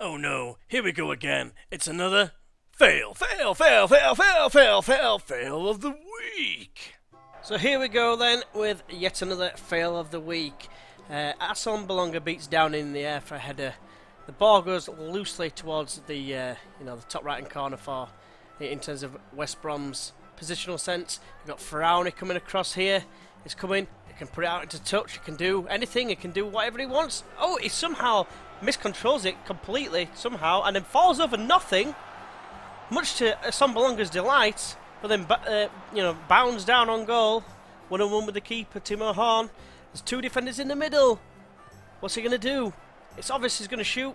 Oh no, here we go again. It's another fail of the week. So here we go then with yet another fail of the week. Asson Belonga beats down in the air for a header. The ball goes loosely towards the top right hand corner for in terms of West Brom's positional sense. You've got Faraoni coming across here. He's coming. He can put it out into touch. He can do anything. He can do whatever he wants. Oh, he somehow miscontrols it completely somehow, and then falls over nothing, much to Asson Belonga's delight. But then, bounds down on goal. 1-on-1 with the keeper, Timo Horn. There's two defenders in the middle. What's he going to do? It's obvious he's going to shoot.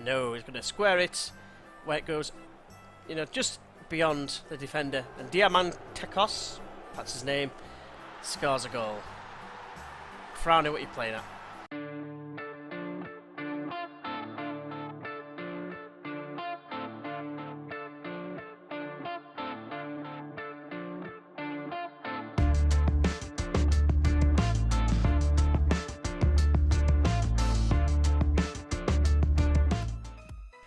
No, he's going to square it where it goes, just beyond the defender. And Diamantakos, that's his name, scores a goal. Frowny, what are you playing at?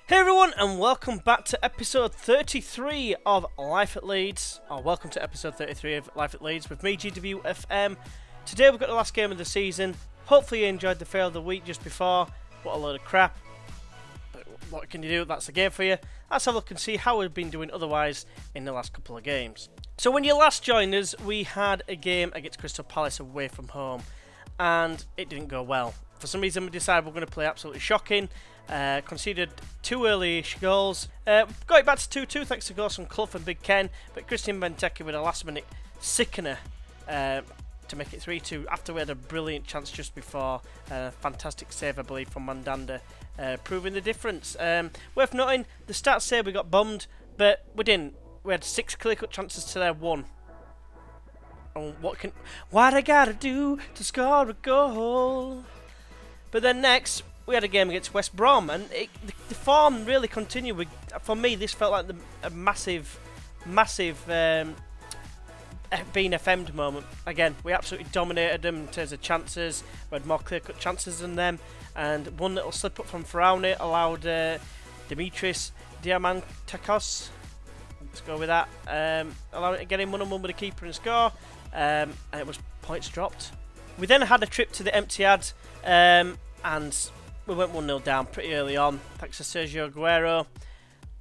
Hey everyone, and welcome back to episode 33 of Life at Leeds, or welcome to episode 33 of Life at Leeds with me, GWFM. Today we've got the last game of the season. Hopefully you enjoyed the fail of the week just before. What a load of crap. But what can you do? That's the game for you. Let's have a look and see how we've been doing otherwise in the last couple of games. So when you last joined us, we had a game against Crystal Palace away from home, and it didn't go well. For some reason we decided we're going to play absolutely shocking. Conceded two early-ish goals. Got it back to 2-2 thanks to goals from Clough and Big Ken, but Christian Benteke with a last-minute sickener to make it 3-2 after we had a brilliant chance just before. Fantastic save, I believe, from Mandanda, proving the difference. Worth noting, the stats say we got bummed, but we didn't. We had 6 clear-cut chances to their 1. And what I gotta do to score a goal? But then next, we had a game against West Brom, and the form really continued. For me, this felt like a massive being FM'd moment. Again, we absolutely dominated them in terms of chances. We had more clear-cut chances than them, and one little slip-up from Faraoni allowed Dimitris Diamantakos, let's go with that, allowed it to get in 1-on-1 with the keeper and score, and it was points dropped. We then had a trip to the Etihad, and we went 1-0 down pretty early on, thanks to Sergio Aguero,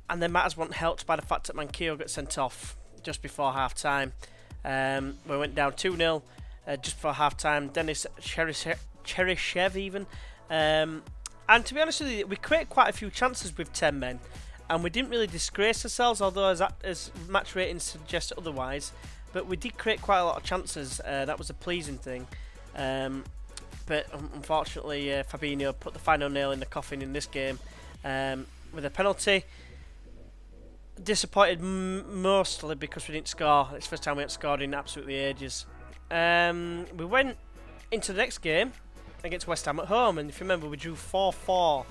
and then matters weren't helped by the fact that Manquillo got sent off just before half-time. We went down 2-0 just before half-time. Denis Cheryshev even. And to be honest with you, we created quite a few chances with 10 men, and we didn't really disgrace ourselves, although as match ratings suggest otherwise. But we did create quite a lot of chances. That was a pleasing thing. But unfortunately, Fabinho put the final nail in the coffin in this game with a penalty. Disappointed mostly because we didn't score. It's the first time we haven't scored in absolutely ages. We went into the next game against West Ham at home, and if you remember, we drew 4-4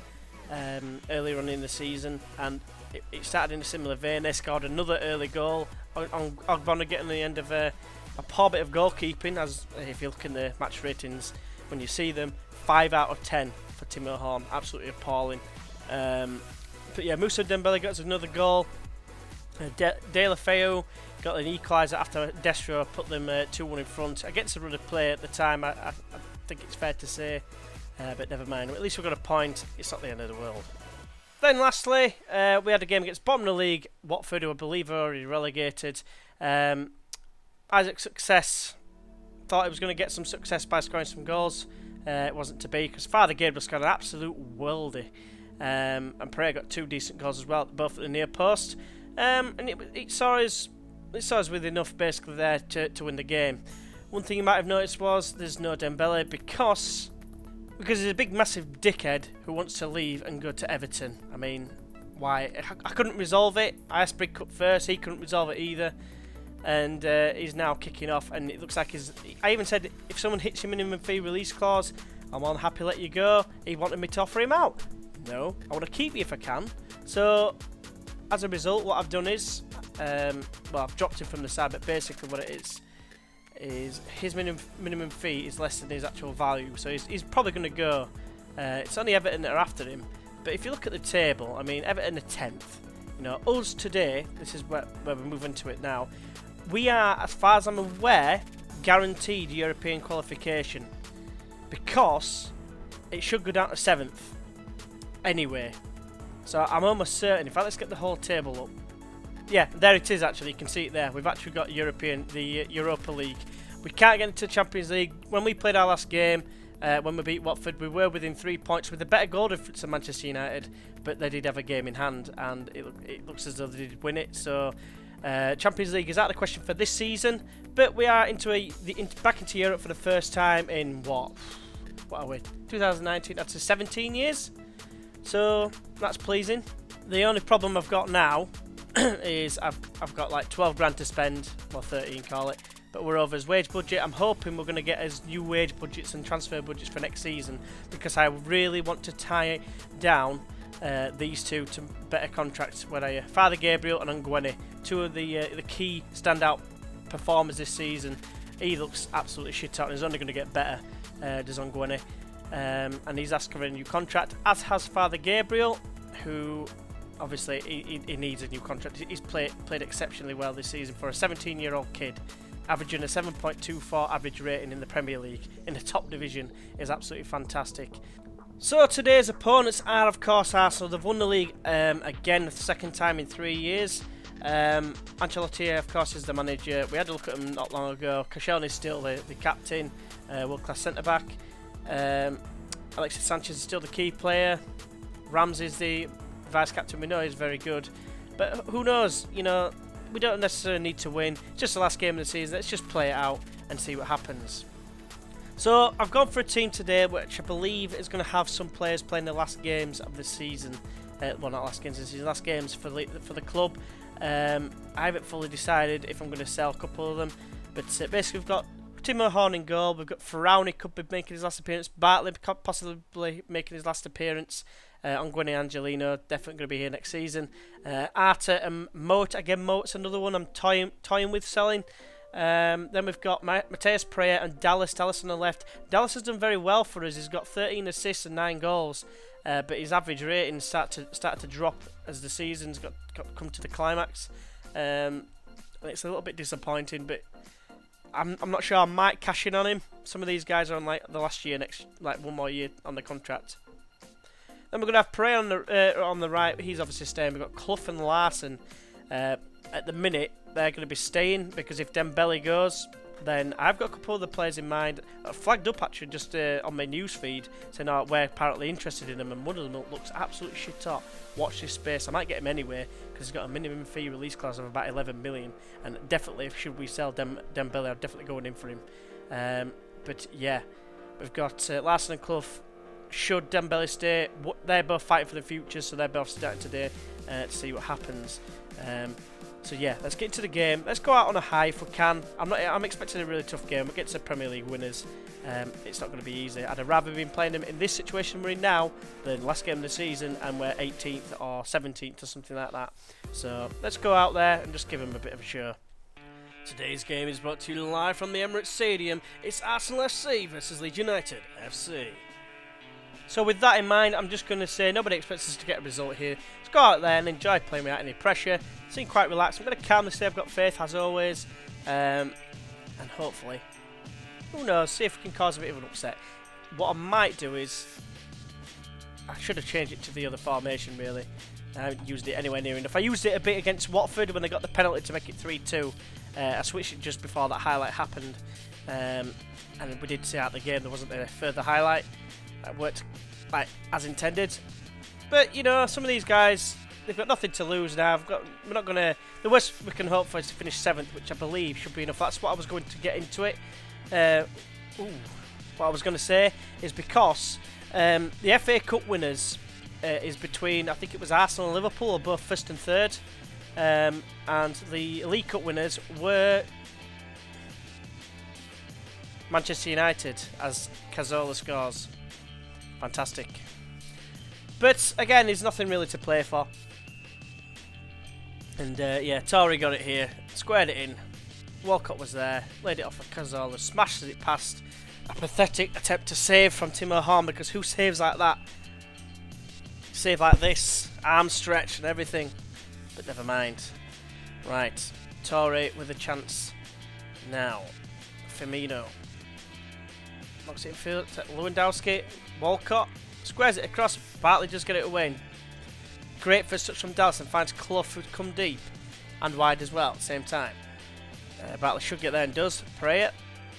earlier on in the season, and it started in a similar vein. They scored another early goal on Ogbonna getting the end of a poor bit of goalkeeping, as if you look in the match ratings when you see them. 5 out of 10 for Timo Horn, absolutely appalling. But yeah, Moussa Dembele got us another goal. De La Feu got an equaliser after Destro put them 2-1 in front. Against the run of play at the time, I think it's fair to say, but never mind. At least we got a point. It's not the end of the world. Then lastly, we had a game against bottom of the league, Watford, who I believe are already relegated. Isaac Success thought he was going to get some success by scoring some goals. It wasn't to be, because Father Gabriel scored an absolute worldie. And Pereira got 2 decent goals as well, both at the near post. And it saw us with enough basically there to win the game. One thing you might have noticed was there's no Dembele because he's a big massive dickhead who wants to leave and go to Everton. I mean, why? I couldn't resolve it. I asked Big Cup first, he couldn't resolve it either. And he's now kicking off, and it looks like I even said if someone hits your minimum fee release clause, I'm on happy to let you go. He wanted me to offer him out. No, I want to keep you if I can. So as a result, what I've done is, I've dropped him from the side, but basically what it is his minimum fee is less than his actual value, so he's probably going to go It's only Everton that are after him. But if you look at the table, I mean, Everton are 10th. You know, us today, this is where we're moving to it now, we are, as far as I'm aware, guaranteed European qualification. Because it should go down to 7th. Anyway. So I'm almost certain, in fact, let's get the whole table up. Yeah, there it is actually, you can see it there. We've actually got the Europa League. We can't get into the Champions League. When we played our last game, when we beat Watford, we were within 3 points with a better goal difference than Manchester United, but they did have a game in hand, and it looks as though they did win it. So Champions League is out of the question for this season, but we are back into Europe for the first time in what are we? 2019. That's 17 years. So that's pleasing. The only problem I've got now is I've got like 12 grand to spend, well 13 call it, but we're over his wage budget. I'm hoping we're going to get his new wage budgets and transfer budgets for next season, because I really want to tie down these two to better contracts. Father Gabriel and Ongwene, two of the key standout performers this season. He looks absolutely shit out and he's only going to get better, does Ongwene. And he's asking for a new contract, as has Father Gabriel, who obviously he needs a new contract. He's played exceptionally well this season for a 17-year-old kid, averaging a 7.24 average rating in the Premier League in the top division is absolutely fantastic. So today's opponents are of course Arsenal. They've won the league again, the second time in 3 years. Ancelotti of course is the manager. We had a look at him not long ago. Koscielny's still the captain, world-class centre-back. Alexis Sanchez is still the key player. Ramsey's the vice-captain. We know he's very good, but who knows, you know, we don't necessarily need to win. It's just the last game of the season. Let's just play it out and see what happens. So I've gone for a team today which I believe is going to have some players playing the last games of the season. Well, not last games of the season, last games for the club. I haven't fully decided if I'm going to sell a couple of them, but basically we've got Timo Horn in goal. We've got Faraoni could be making his last appearance. Bartley possibly making his last appearance. Ongwene Angelino definitely going to be here next season. Arta and Moat. Again, Moat's another one I'm toying with selling. Then we've got Mateus Pereira and Dallas. Dallas on the left. Dallas has done very well for us. He's got 13 assists and 9 goals. But his average rating started to drop as the season's got come to the climax. And it's a little bit disappointing, but I'm not sure I might cash in on him. Some of these guys are on like the last year, like one more year on the contract. Then we're going to have Pereira on the right. He's obviously staying. We've got Clough and Larson. At the minute, they're going to be staying, because if Dembele goes, then I've got a couple of other players in mind. Flagged up actually just on my news feed, saying we're apparently interested in him, and one of them looks absolutely shit hot. Watch this space. I might get him anyway, because he's got a minimum fee release clause of about 11 million, and definitely should we sell Dembele, I'm definitely going in for him. But yeah, we've got Larson and Clough. Should Dembele stay, they're both fighting for the future, so they're both starting today to see what happens. So yeah, let's get into the game. Let's go out on a high if we can. I'm expecting a really tough game against the Premier League winners. It's not going to be easy. I'd have rather been playing them in this situation we're in now than last game of the season, and we're 18th or 17th or something like that. So let's go out there and just give them a bit of a show. Today's game is brought to you live from the Emirates Stadium. It's Arsenal FC versus Leeds United FC. So with that in mind, I'm just going to say nobody expects us to get a result here. Let's go out there and enjoy playing without any pressure. Seem quite relaxed. I'm going to calmly say I've got faith, as always. And hopefully, who knows, see if we can cause a bit of an upset. What I might do is, I should have changed it to the other formation, really. I haven't used it anywhere near enough. I used it a bit against Watford when they got the penalty to make it 3-2. I switched it just before that highlight happened. And we did see out the game there wasn't a further highlight. That worked like as intended, but you know, some of these guys, they've got nothing to lose now. We're not gonna. The worst we can hope for is to finish 7th, which I believe should be enough. That's what I was going to get into it. What I was going to say is because the FA Cup winners is between, I think it was Arsenal and Liverpool, are both 1st and 3rd, and the League Cup winners were Manchester United, as Cazorla scores. Fantastic. But again, there's nothing really to play for. And yeah, Tory got it here, squared it in. Walcott was there, laid it off at Cazorla, smashed it past A pathetic attempt to save from Timo Horn, because who saves like that? Save like this, arm stretch and everything. But never mind. Right, Torre with a chance now. Firmino. Locks it in field to Lewandowski. Walcott squares it across. Bartley just get it away. Great first touch from Dallas and finds Clough who come deep and wide as well at the same time. Bartley should get there and does. Pereira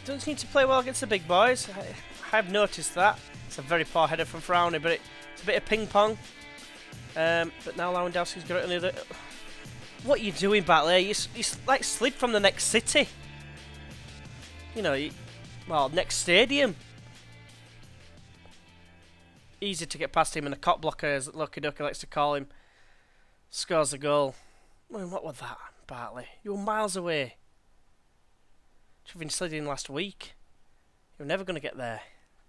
doesn't seem to play well against the big boys. I have noticed that. It's a very poor header from Frowney, but it's a bit of ping pong. But now Lewandowski's got it on the other. What are you doing, Bartley? You like slid from the next city. You know, well, next stadium. Easy to get past him, and the cock blocker, as Lucky Ducky likes to call him, scores the goal. I mean, what was that, Bartley? You were miles away. Should have been sliding last week. You're never going to get there.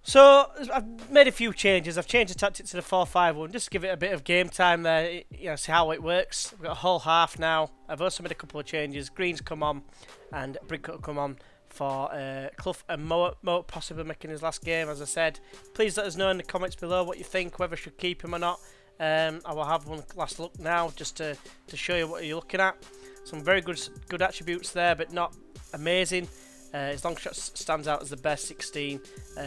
So, I've made a few changes. I've changed the tactic to the 4-5-1, just to give it a bit of game time there, you know, see how it works. We've got a whole half now. I've also made a couple of changes. Green's come on, and Brickcut will come on for Clough and Moat possibly making his last game, as I said. Please let us know in the comments below what you think, whether I should keep him or not. I will have one last look now, just to show you what you're looking at. Some very good attributes there, but not amazing. His long shot stands out as the best 16,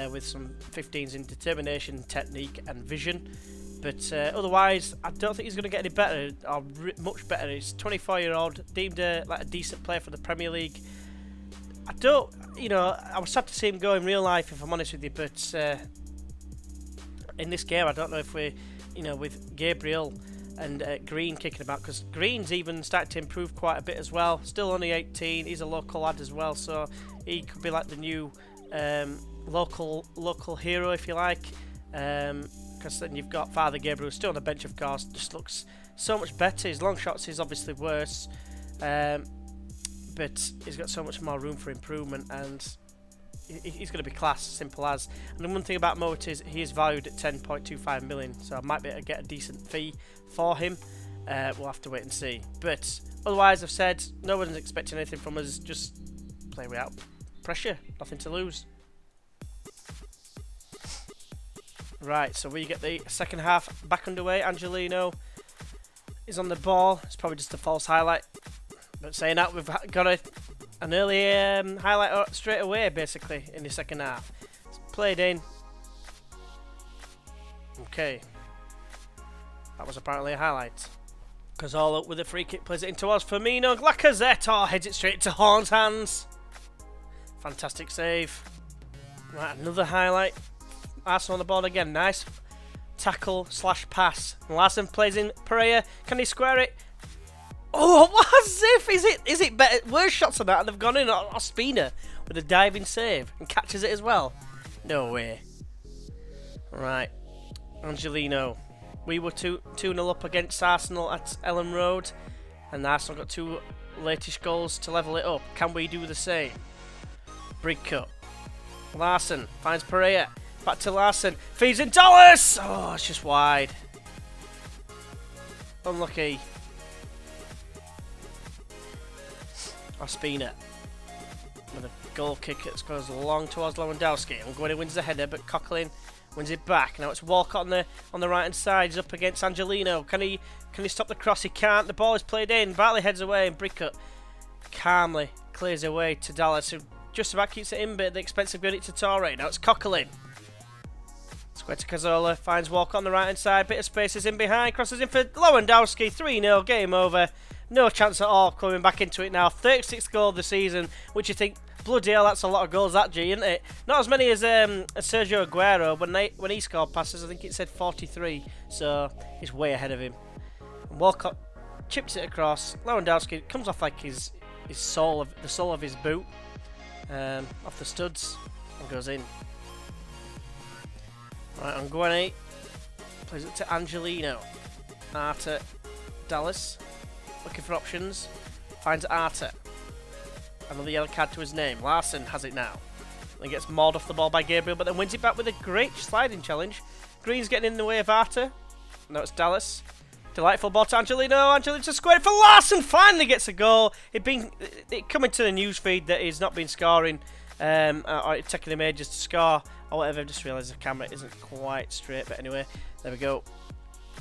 with some 15s in determination, technique and vision. But otherwise, I don't think he's going to get any better, or much better. He's 24-year-old, deemed like a decent player for the Premier League. I don't, you know, I was sad to see him go in real life, if I'm honest with you, but in this game, I don't know if we're, you know, with Gabriel and Green kicking about, because Green's even started to improve quite a bit as well. Still only 18, he's a local lad as well, so he could be like the new local hero, if you like. Because then you've got Father Gabriel, who's still on the bench, of course, just looks so much better. His long shots is obviously worse, but he's got so much more room for improvement, and he's going to be class, simple as. And the one thing about Moat is he is valued at 10.25 million, so I might be able to get a decent fee for him. We'll have to wait and see. But otherwise, I've said no one's expecting anything from us. Just play without pressure, nothing to lose. Right, so we get the second half back underway. Angelino is on the ball. It's probably just a false highlight. But saying that, we've got an early highlight straight away, basically, in the second half. It's played in. Okay. That was apparently a highlight. Because all up with a free kick, plays it in towards Firmino. Lacazette heads it straight to Horn's hands. Fantastic save. Right, another highlight. Arsenal on the board again. Nice tackle / pass. Larson plays in Pereira. Can he square it? Oh, what as if? Is it better? Worse shots than that, and they've gone in on Ospina with a diving save and catches it as well. No way. Right, Angelino. We were 2-0 up against Arsenal at Ellen Road, and Arsenal got 2 latest goals to level it up. Can we do the same? Brig cut. Larson finds Pereira. Back to Larson. Feeds in Dallas! Oh, it's just wide. Unlucky. Ospina with a goal kick that goes long towards Lewandowski. And Guinea wins the header, but Coughlin wins it back. Now it's Walcott on the right hand side. He's up against Angelino. Can he stop the cross? He can't. The ball is played in. Bartley heads away, and Brickut calmly clears away to Dallas, who just about keeps it in, but at the expense of getting it to Torre. Now it's Coughlin. Square to Cazorla, finds Walcott on the right hand side. Bit of space is in behind. Crosses in for Lewandowski. 3-0. Game over. No chance at all coming back into it now. 36th goal of the season, which you think, bloody hell, that's a lot of goals, that G, isn't it? Not as many as Sergio Aguero. When he scored passes, I think it said 43, so he's way ahead of him. And Walcott chips it across. Lewandowski comes off like the sole of his boot, off the studs, and goes in. Right, on Guinea, plays it to Angelino. Arta, Dallas. Looking for options. Finds Arta. Another yellow card to his name. Larson has it now. Then gets mauled off the ball by Gabriel, but then wins it back with a great sliding challenge. Green's getting in the way of Arta. Now it's Dallas. Delightful ball to Angelino. Angelino to square it for Larson. Finally gets a goal. It coming to the news feed that he's not been scoring or taking them ages to score or whatever. I just realised the camera isn't quite straight, but anyway, there we go.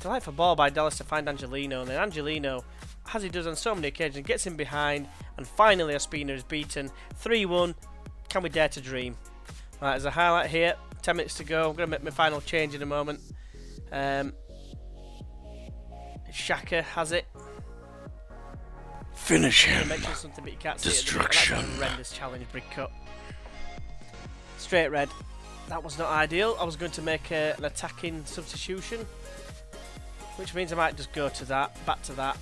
Delightful ball by Dallas to find Angelino, and then Angelino, as he does on so many occasions, gets in behind, and finally Ospina is beaten. 3-1. Can we dare to dream? Right, there's a highlight here. 10 minutes to go. I'm going to make my final change in a moment. Xhaka has it. Finish him. Mention something, but you can't see Destruction. it. That's a horrendous challenge, big cut. Straight red. That was not ideal. I was going to make an attacking substitution, which means I might just go to that, back to that.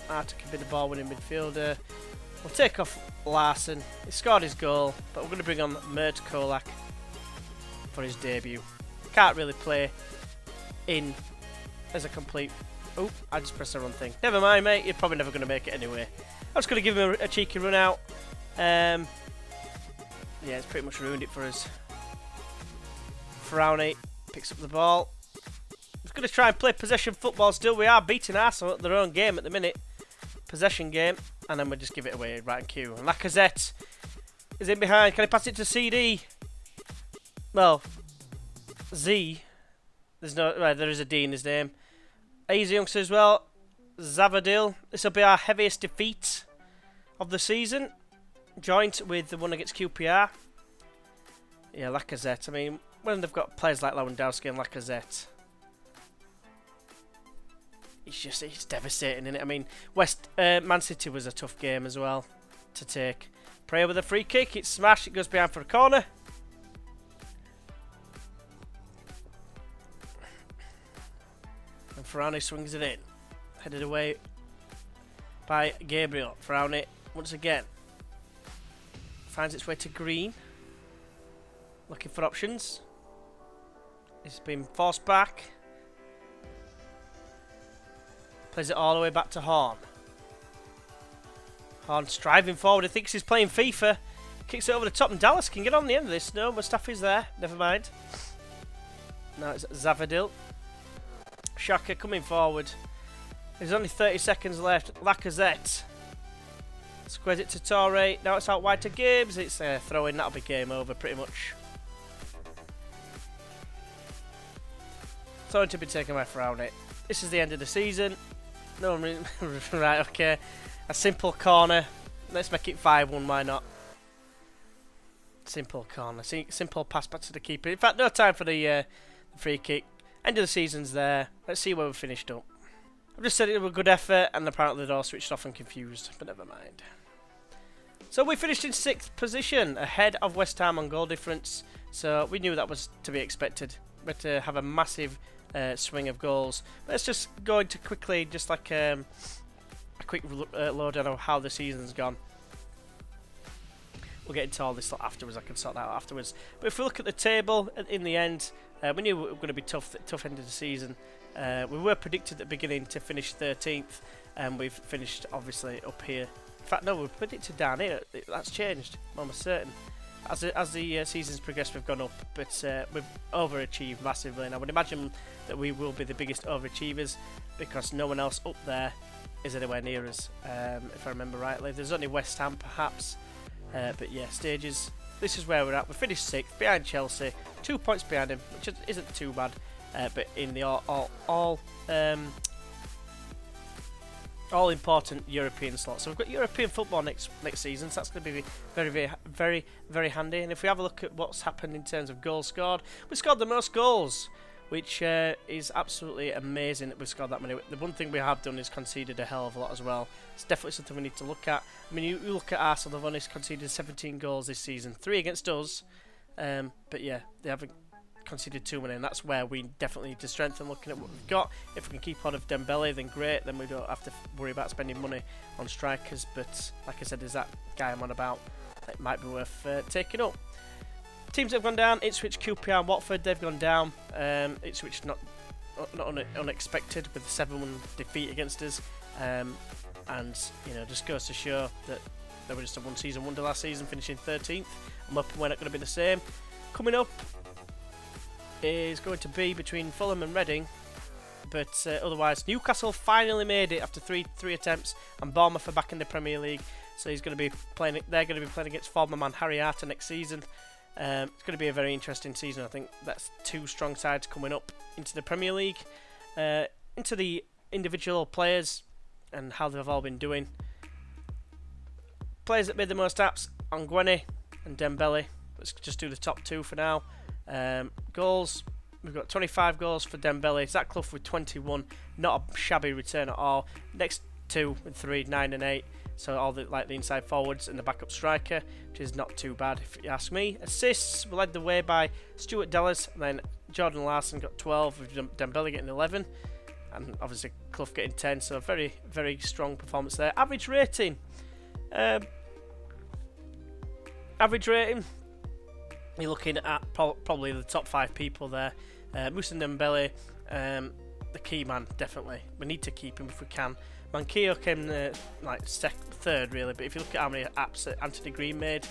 Arthur can be the ball-winning midfielder. We'll take off Larson. He scored his goal, but we're going to bring on Mert Kolak for his debut. Can't really play in as a complete... Oh, I just pressed the wrong thing. Never mind, mate. You're probably never going to make it anyway. I was going to give him a cheeky run out. Yeah, it's pretty much ruined it for us. Frowney picks up the ball. We're going to try and play possession football still. We are beating Arsenal at their own game at the minute. Possession game. And then we'll just give it away right in queue. And Lacazette is in behind. Can I pass it to CD? Well, Z. There's no... Well, there is a D in his name. Easy youngster as well. Zavadil. This will be our heaviest defeat of the season. Joint with the one against QPR. Yeah, Lacazette. I mean, when they've got players like Lewandowski and Lacazette, it's devastating, isn't it? I mean, Man City was a tough game as well to take. Prayer with a free kick. It's smashed. It goes behind for a corner. And Frowney swings it in. Headed away by Gabriel. Frowney once again finds its way to Green. Looking for options. It's been forced back. Plays it all the way back to Horn. Horn striving forward. He thinks he's playing FIFA. Kicks it over the top, and Dallas can get on the end of this. No, Mustafi's there. Never mind. Now it's Zavadil. Xhaka coming forward. There's only 30 seconds left. Lacazette. Squares it to Torre. Now it's out wide to Gibbs. It's a throw-in. That'll be game over pretty much. Throw-in to be taken by Frowney. This is the end of the season. No, right, okay. A simple corner. Let's make it 5-1, why not? Simple corner. Simple pass back to the keeper. In fact, no time for the free kick. End of the season's there. Let's see where we finished up. I've just said it was a good effort, and apparently they're all switched off and confused, but never mind. So we finished in 6th position, ahead of West Ham on goal difference. So we knew that was to be expected. But to have a massive swing of goals. Let's just go into quickly, just like a quick lowdown of how the season's gone. We'll get into all this afterwards. I can sort that out afterwards. But if we look at the table, in the end, we knew it was going to be tough end of the season. We were predicted at the beginning to finish 13th, and we've finished obviously up here. In fact, no, we were predicted down here. That's changed, I'm almost certain. As the season's progressed, we've gone up, but we've overachieved massively. And I would imagine that we will be the biggest overachievers because no one else up there is anywhere near us, if I remember rightly. There's only West Ham, perhaps. But yeah, stages. This is where we're at. We finished 6th, behind Chelsea, 2 points behind him, which isn't too bad. But in the all important European slots. So we've got European football next season, so that's going to be very, very, very, very handy. And if we have a look at what's happened in terms of goals scored, we scored the most goals, which is absolutely amazing that we've scored that many. The one thing we have done is conceded a hell of a lot as well. It's definitely something we need to look at. I mean, you look at Arsenal, they've only conceded 17 goals this season, 3 against us. But yeah, they haven't conceded too many, and that's where we definitely need to strengthen. Looking at what we've got, if we can keep hold of Dembele, then great. Then we don't have to worry about spending money on strikers. But like I said, there's that guy I'm on about. It might be worth taking up. Teams that have gone down: Ipswich, QPR, and Watford. They've gone down. Ipswich not unexpected with a 7-1 defeat against us, and you know, just goes to show that they were just a one-season wonder last season, finishing 13th. I'm hoping we're not going to be the same. Coming up is going to be between Fulham and Reading, but otherwise Newcastle finally made it after three attempts, and Bournemouth are back in the Premier League. so he's going to be playing. They're going to be playing against former man Harry Arter next season. It's going to be a very interesting season. I think that's two strong sides coming up into the Premier League. Into the individual players and how they've all been doing. Players that made the most apps: Ongwene and Dembele. Let's just do the top two for now. Goals. We've got 25 goals for Dembele. Zach Clough with 21. Not a shabby return at all. Next two and 3, 9 and 8. So all the inside forwards and the backup striker, which is not too bad if you ask me. Assists were led the way by Stuart Dallas, and then Jordan Larson got 12, with Dembele getting 11, and obviously Clough getting 10. So very, very strong performance there. Average rating. You're looking at probably the top 5 people there. Moussa Dembele, the key man, definitely. We need to keep him if we can. Manquillo came third, really, but if you look at how many apps that Anthony Green made,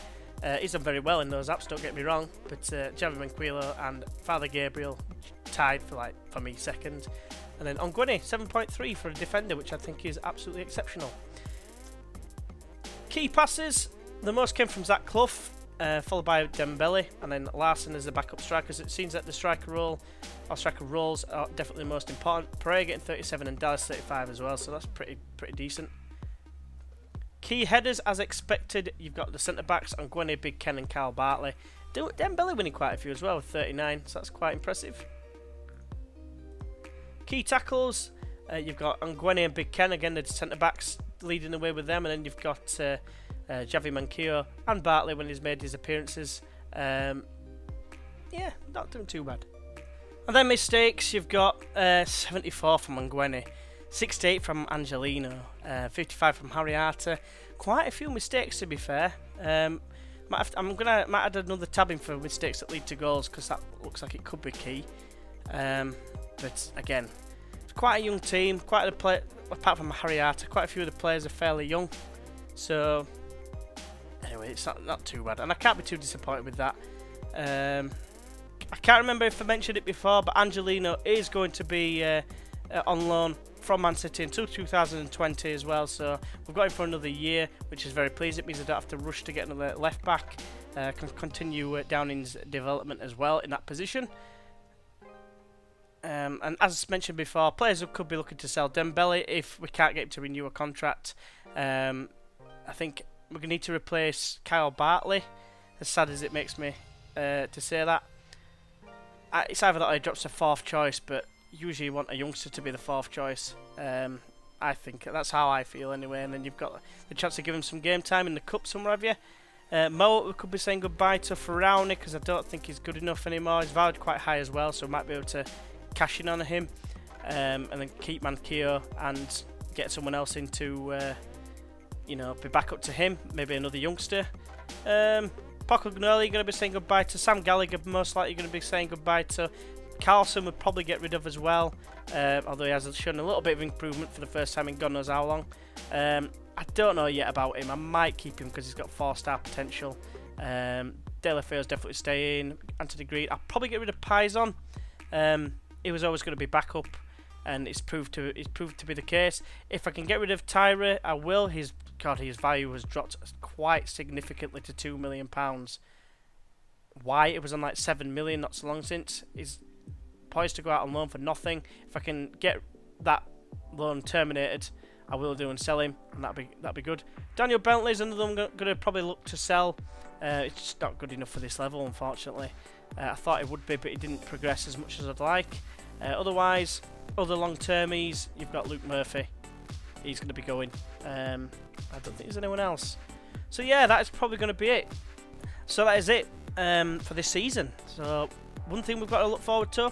he's done very well in those apps, don't get me wrong. But Javi Manquillo and Father Gabriel tied for me second. And then Ongwene, 7.3 for a defender, which I think is absolutely exceptional. Key passes, the most came from Zach Clough, followed by Dembele, and then Larson as the backup striker. So it seems that the striker roles are definitely the most important. Pereira getting 37 and Dallas 35 as well, so that's pretty decent. Key headers, as expected, you've got the centre backs Ongwene, Big Ken, and Kyle Bartley. Dembele winning quite a few as well with 39, so that's quite impressive. Key tackles, you've got Ongwene and Big Ken, again the centre backs leading the way with them, and then you've got Javi Manquillo and Bartley when he's made his appearances. Yeah, not doing too bad. And then mistakes, you've got 74 from Ongwene, 68 from Angelino, 55 from Harry Arter. Quite a few mistakes, to be fair. Might add another tab in for mistakes that lead to goals, because that looks like it could be key. But again, it's quite a young team. Apart from Harry Arter, quite a few of the players are fairly young. So anyway, it's not too bad, and I can't be too disappointed with that. I can't remember if I mentioned it before, but Angelino is going to be on loan from Man City until 2020 as well, so we've got him for another year, which is very pleasing. It means I don't have to rush to get another left back. Can continue Downing's development as well in that position. And as mentioned before, players who could be looking to sell: Dembele, if we can't get him to renew a contract. I think we're going to need to replace Kyle Bartley, as sad as it makes me to say that. It's either that he drops a fourth choice, but usually you want a youngster to be the fourth choice. I think that's how I feel anyway. And then you've got the chance to give him some game time in the cups and what have you. Mo, we could be saying goodbye to Faraoni, because I don't think he's good enough anymore. He's valued quite high as well, so we might be able to cash in on him, and then keep Manquillo and get someone else in to be back up to him, maybe another youngster. Pocognoli going to be saying goodbye to. Sam Gallagher most likely going to be saying goodbye to. Carlson would probably get rid of as well, although he has shown a little bit of improvement for the first time in God knows how long. I don't know yet about him. I might keep him because he's got 4-star potential. Delafeo's definitely staying. Anthony Green. I'll probably get rid of Pison. He was always going to be backup, and it's proved to be the case. If I can get rid of Tyra, I will. His value has dropped quite significantly to £2 million. Why? It was on like 7 million not so long since. He's poised to go out on loan for nothing. If I can get that loan terminated, I will do and sell him, and that'd be good. Daniel Bentley's another one going to probably look to sell. It's just not good enough for this level, unfortunately. I thought it would be, but it didn't progress as much as I'd like. Otherwise, other long-termies, you've got Luke Murphy. He's going to be going. I don't think there's anyone else. So yeah, that is probably going to be it. So that is it for this season. So one thing we've got to look forward to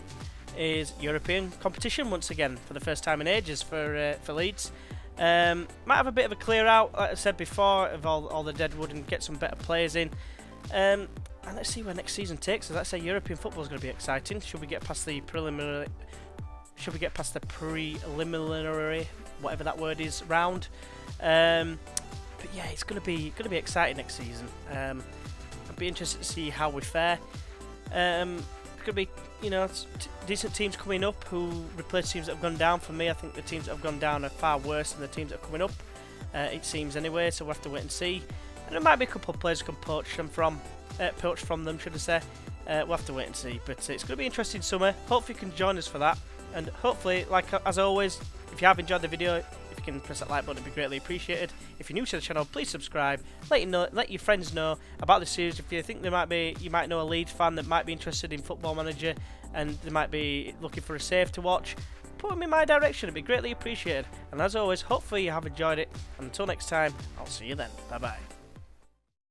is European competition once again for the first time in ages for Leeds. Might have a bit of a clear out, like I said before, of all the deadwood and get some better players in. And let's see where next season takes us. Let's say European football is going to be exciting. Should we get past the preliminary? Whatever that word is, round. But yeah, it's going to be exciting next season. I'd be interested to see how we fare. It's going to be decent teams coming up who replace teams that have gone down. For me, I think the teams that have gone down are far worse than the teams that are coming up. it seems anyway, so we'll have to wait and see. And there might be a couple of players who can poach from them, should I say. We'll have to wait and see, but it's going to be an interesting summer. Hopefully you can join us for that, and hopefully, like as always, if you have enjoyed the video, if you can press that like button, it'd be greatly appreciated. If you're new to the channel, please subscribe. Let your friends know about the series. If you think you might know a Leeds fan that might be interested in Football Manager and they might be looking for a save to watch, put them in my direction. It'd be greatly appreciated. And as always, hopefully you have enjoyed it. And until next time, I'll see you then. Bye bye.